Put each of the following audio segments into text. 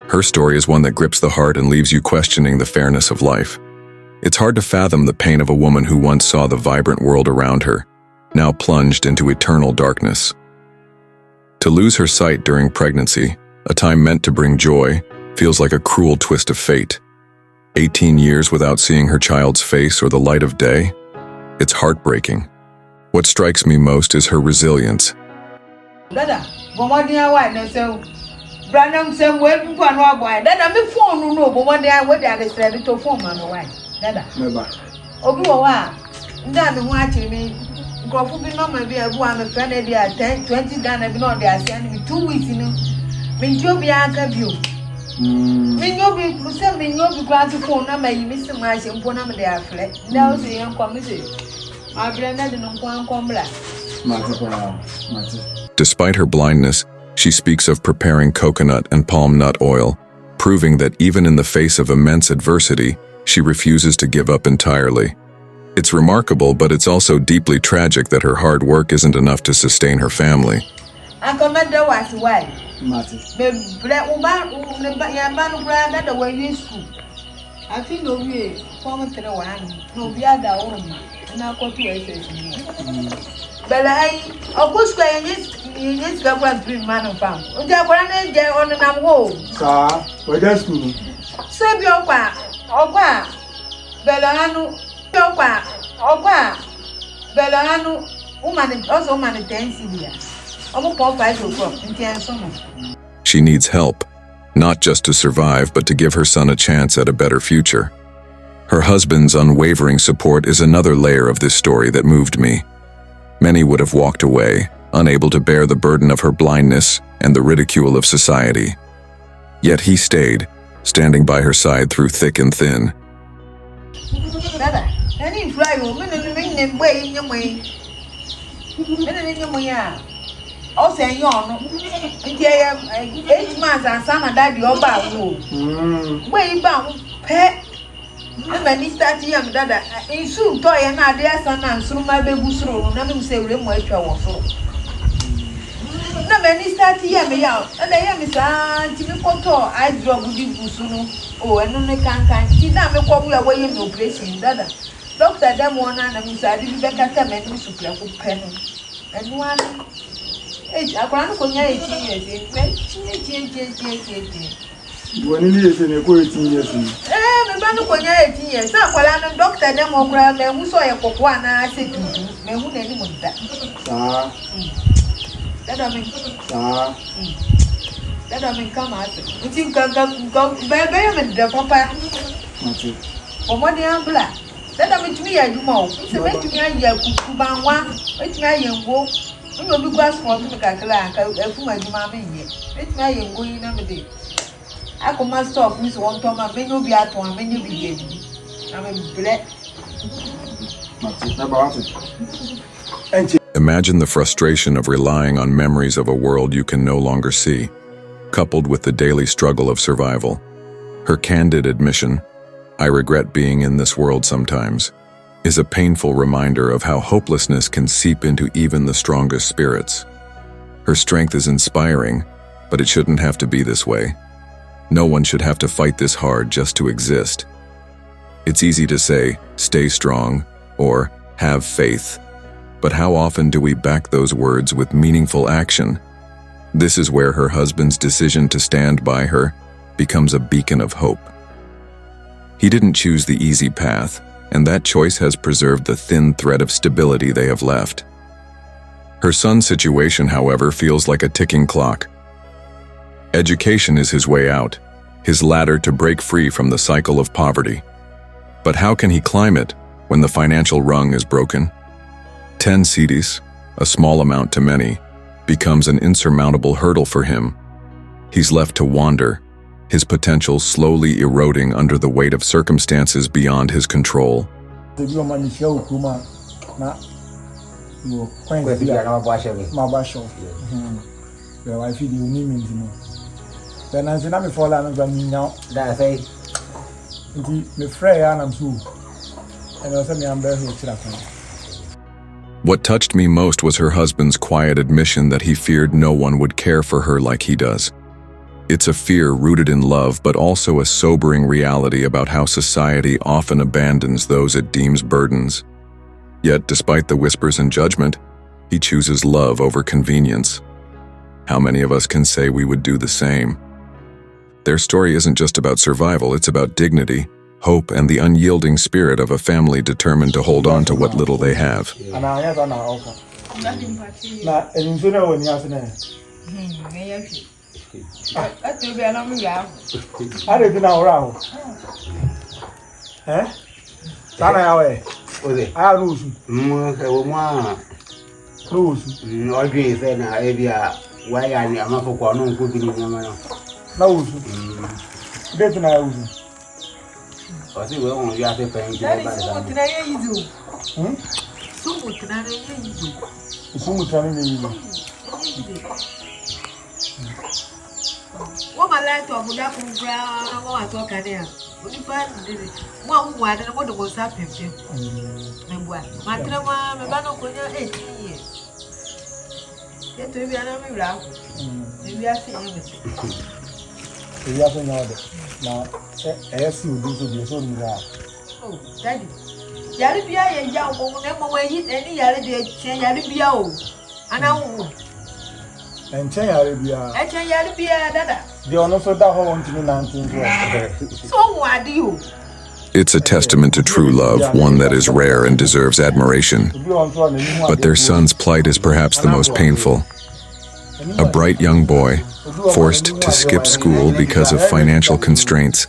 Her story is one that grips the heart and leaves you questioning the fairness of life. It's hard to fathom the pain of a woman who once saw the vibrant world around her, now plunged into eternal darkness. To lose her sight during pregnancy, a time meant to bring joy, feels like a cruel twist of fate. 18 years without seeing her child's face or the light of day? It's heartbreaking. What strikes me most is her resilience. Dada, bomodin wa na so. Brandon sem we people no boy. Dada me phone no bomodin we dey ready to phone man why. Dada. Meba. Obi wo wa. Nda me ho akiri me. Nkofo bi no ma bi abu am friend dey 10 20 Ghana bi no dey ase me 2 weeks no. Me njo bi aka bio. Me njo bi se me njo bi kwa to phone na ma yi me se ma she mpo na me dey afle. Na o se yen kwa me se. Ma brenda de no kwa nkombla. Despite her blindness, she speaks of preparing coconut and palm nut oil, proving that even in the face of immense adversity, she refuses to give up entirely. It's remarkable, but it's also deeply tragic that her hard work isn't enough to sustain her family. Bella, Augusta, yes, go and dream man of farm. Uja Guarana, Jay on the Namwo. Sir, where does school? Save your qua, Opa, Bellano, Yopa, Opa, Bellano, woman, also man, 10 here. Almost 5 o'clock in the She needs help, not just to survive, but to give her son a chance at a better future. Her husband's unwavering support is another layer of this story that moved me. Many would have walked away, unable to bear the burden of her blindness and the ridicule of society. Yet he stayed, standing by her side through thick and thin. Many start young dada. In soon toy and idea son and through my baby through, none say we might go for. No many start young me out, and I am Timmy Poto, I drop with you soon. Oh, and only can't see that me come away in no place in dada. Doctor them one and I'm sad if you back at them and you should play with pen. And one age, I can't go 18 years. When he is in a good 18 years. Me banu konya 18 years. Na kwala no doctor dem okura me hu so ye kokwa na ase tutu. Me hu na ni mo da. Ah. Dada me. Ah. Dada me kama ase. Nti go be me da papa. Mati. Omodi ambla. Dada me tumi ya duma o. Se me tumi ya kuku banwa. Me tumi ya ngo. Me obi gwa sport me kakla ka efu aduma me ye. Me tumi ya ngo yi na me de. I could not stop Miss One Tom and many be at one, many be I'm a black. Imagine the frustration of relying on memories of a world you can no longer see, coupled with the daily struggle of survival. Her candid admission, "I regret being in this world sometimes," is a painful reminder of how hopelessness can seep into even the strongest spirits. Her strength is inspiring, but it shouldn't have to be this way. No one should have to fight this hard just to exist. It's easy to say, stay strong, or have faith. But how often do we back those words with meaningful action? This is where her husband's decision to stand by her becomes a beacon of hope. He didn't choose the easy path, and that choice has preserved the thin thread of stability they have left. Her son's situation, however, feels like a ticking clock. Education is his way out, his ladder to break free from the cycle of poverty. But how can he climb it when the financial rung is broken? 10 cedis, a small amount to many, becomes an insurmountable hurdle for him. He's left to wander, his potential slowly eroding under the weight of circumstances beyond his control. What touched me most was her husband's quiet admission that he feared no one would care for her like he does. It's a fear rooted in love, but also a sobering reality about how society often abandons those it deems burdens. Yet, despite the whispers and judgment, he chooses love over convenience. How many of us can say we would do the same? Their story isn't just about survival, it's about dignity, hope, and the unyielding spirit of a family determined to hold on to what little they have. What my life to a good apple brown, I want to talk at them. Only bad, one word and what was happening. My grandma, my banner, 18 years. Get to be an army route. Maybe I see everything. We have another. Now, I see you do to be so near. Oh, Daddy. Yaribia and Yao won't never hit any Yaribia. And I won't. And Arabia. Dada. They are not so that home to me 19. So what do you? It's a testament to true love, one that is rare and deserves admiration. But their son's plight is perhaps the most painful. A bright young boy, forced to skip school because of financial constraints,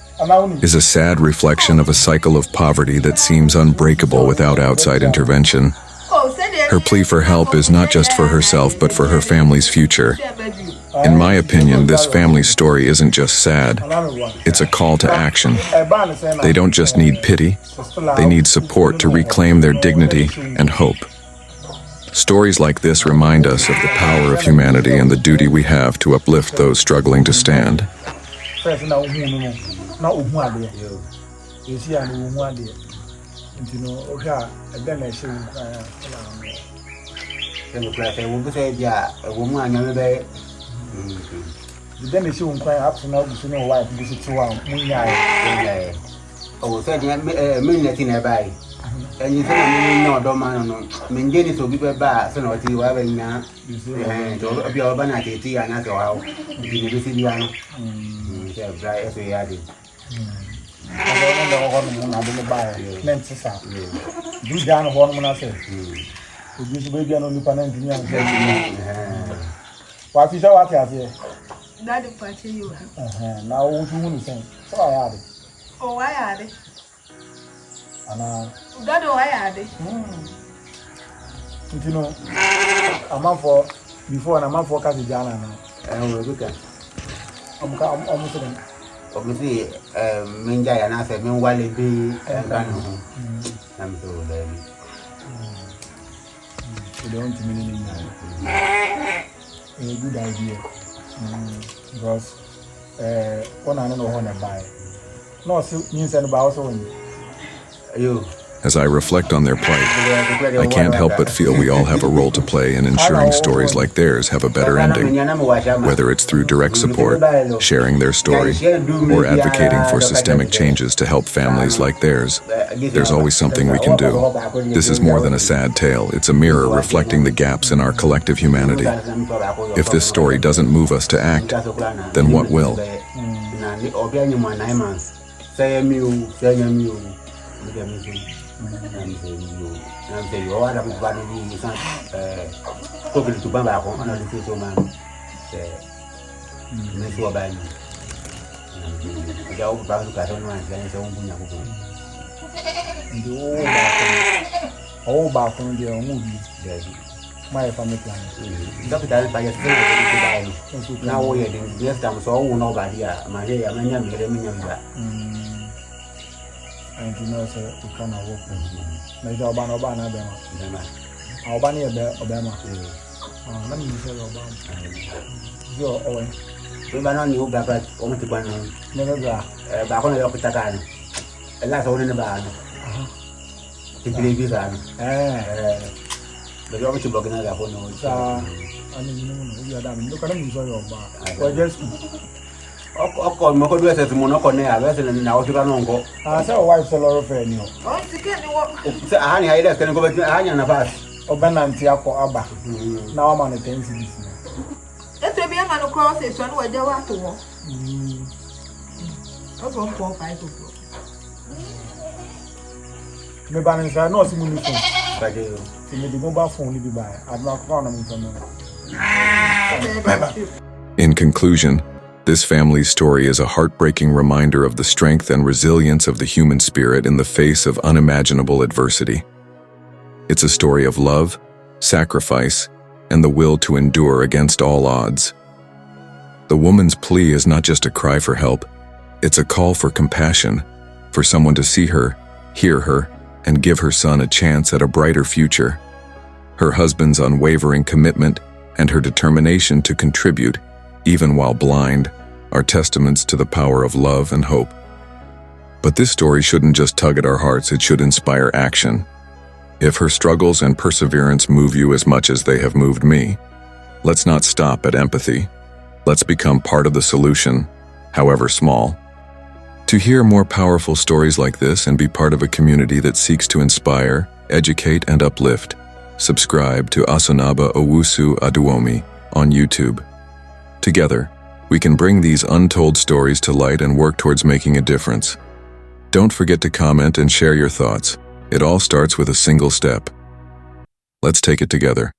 is a sad reflection of a cycle of poverty that seems unbreakable without outside intervention. Her plea for help is not just for herself, but for her family's future. In my opinion, this family story isn't just sad, it's a call to action. They don't just need pity, they need support to reclaim their dignity and hope. Stories like this remind us of the power of humanity and the duty we have to uplift those struggling to stand. And you say, no, don't man, Mingeni to be back, so not you have a man, to be urban at tea and at all. You will see the one. Dry as we added. I don't know buy it. Meant to say, do down one when I say, you should be on the panel. What is our here? That the party you have. Now, what you want to say? So I added. Oh, I had it. And that do I had it. You know, a month for before and a month for Casijana now. And we'll look at almost obviously, Minjay and I said, meanwhile, it be I'm so then. You don't mean a good idea. Because one I don't know how to buy. No, means about also You. As I reflect on their plight, I can't help but feel we all have a role to play in ensuring stories like theirs have a better ending, whether it's through direct support, sharing their story, or advocating for systemic changes to help families like theirs. There's always something we can do. This is more than a sad tale, it's a mirror reflecting the gaps in our collective humanity. If this story doesn't move us to act, then what will? I'm saying, oh, I'm going to buy back on another little man. Miss Wabani. The old Bank Catalan and so on. All back on their movie. My family plan. Doctor, by a now we're in this time, so nobody here. My hair, my name, and you know, sir, you cannot walk. Major Obama, Obama. Let me say Obama. You're Owen. We were not new, but only one. Never back on the Opitagan. A last one in the bag. He believed his hand. But you're to block another phone. I mean, you are done. Look at him, sorry, or just. Oko mo ko do ese mo no ko ne a be se na o tuka no nko. Ah, say wife so loro fe ni o. Oh, ticket ni wo. Se aha ni haida se ko be aha na pass. Obenanti akọ aba. Na wa ma ne tensi dis. Eto bi ama no cross so no waja wa to wo. That's 1.5 o'clock. Me ba ni sa no si mu ni phone. Ba de. Si me di mobile phone ni bi ba. Adwa ko na mo phone. In conclusion, this family's story is a heartbreaking reminder of the strength and resilience of the human spirit in the face of unimaginable adversity. It's a story of love, sacrifice, and the will to endure against all odds. The woman's plea is not just a cry for help, it's a call for compassion, for someone to see her, hear her, and give her son a chance at a brighter future. Her husband's unwavering commitment and her determination to contribute, even while blind, are testaments to the power of love and hope. But this story shouldn't just tug at our hearts, it should inspire action. If her struggles and perseverance move you as much as they have moved me, let's not stop at empathy. Let's become part of the solution, however small. To hear more powerful stories like this and be part of a community that seeks to inspire, educate, and uplift, subscribe to Asonaba Owusu Aduomi on YouTube. Together, we can bring these untold stories to light and work towards making a difference. Don't forget to comment and share your thoughts. It all starts with a single step. Let's take it together.